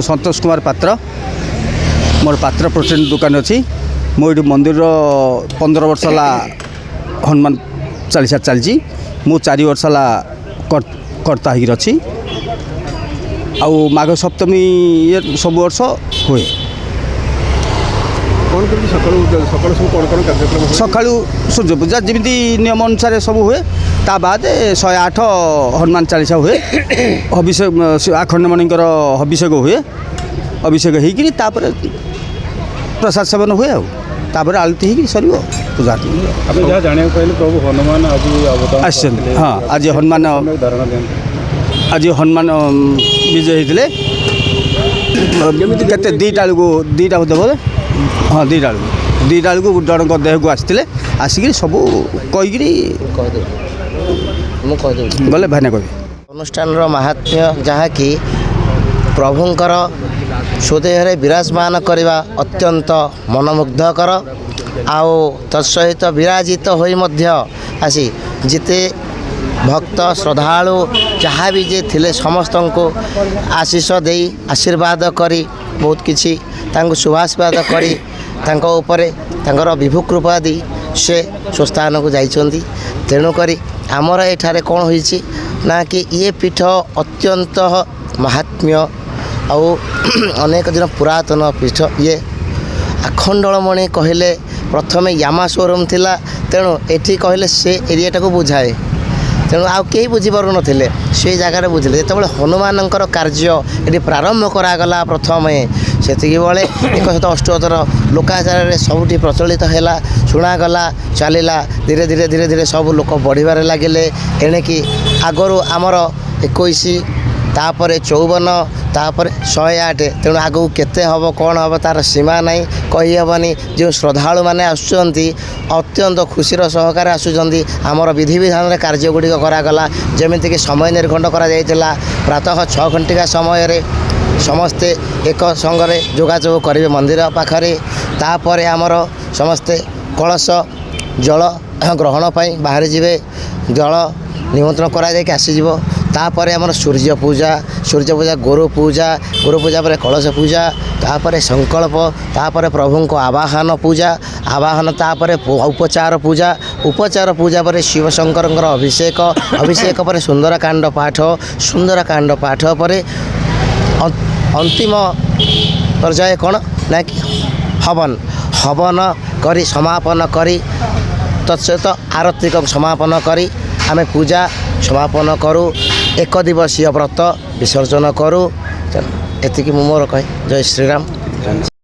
संतोष कुमार पात्र मोर पात्र प्रोटेन दुकान अच्छी मुझे मंदिर 15 वर्ष है हनुमान चालीसा चलती मु 4 वर्ष है कर्ता हो अच्छी आउ माघ सप्तमी ये सब वर्ष हुए सका सूर्य पूजा जमी नियम अनुसार सब हुए ता बाद 108 हनुमान चालीसा हुए अभिषेक आखंडमणिकर अभिषेक हुए अभिषेक होकर प्रसाद सेवन हुए आउर आलती हो सर पूजा प्रभु हनुमान आज हाँ आज हनुमान विजय होते के दीटा बोलते बोले हाँ दीटा बेलू जन देह को आसते आसिक सब गले भाईना कह अनुष्ठान महात्म्य जहाँकि प्रभुंकर सुदेह विराजमान करवा अत्यंत मनमुग्धकर आओ तत्सहित विराजित होई आसी जिते भक्त श्रद्धालु जहाँ भी जे थिले समस्त को आशीष दे आशीर्वाद करी बहुत किछि तांको शुभाशीर्वाद करी तांको उपरे तांकर विभु कृपा दी से स्वस्थान को जाइछंती तेणुकरी आमर एठारे कौन होइछि ना कि ये पीठ अत्यंत महात्म्य आउ अनेक दिन पुरातन पीठ ये आखंडलमणि कहले प्रथमे यामा शोरूम थिला तेणु एठी कहले से एरिया को बुझाए तेणु आउ कहीं बुझीपार नथिले से जगार बुझिले जो हनुमानंकर कार्य ये प्रारंभ करागला प्रथमे सेतिकी बेले 178 लोकाचार सबुठी प्रचलित है शुणागला चलला धीरे धीरे धीरे धीरे सब लोक बढ़िबार लगिले एणिकी आगरू आमर 21 तापर 54 तापर 108 तेणु आगू केते हम कौन हम तार सीमा नहीं कहीहबनी जो श्रद्धालु मैंने आसुँच अत्यंत खुशीर सहकार आसुँच आमर विधि विधान कार्यगुड़िक करागला जमीक समय निर्घंट करा प्रातः 6 घंटिका समय रे समस्ते एक संगरे जोगाजोग करेंगे मंदिर पाखरे तापर आमर समस्ते कलश जल ग्रहण पाई बाहर जीवे जल निमंत्रण करा जाके आसीज तापर आमर सूर्य पूजा गुरु पूजा पर कलश पूजा तापर संकल्प तापर प्रभु को आवाहन पूजा आवाहन तापर उपचार पूजा पर शिव शंकर अभिषेक पर सुंदरकांड पाठ पर अंतिम पर्याय कौन ना कि हवन करी समापन करी तत्सहित आरती समापन करी आमे पूजा समापन करूँ 1 दिवसीय व्रत विसर्जन करूँ एतिकी मोर कहे जय श्रीराम।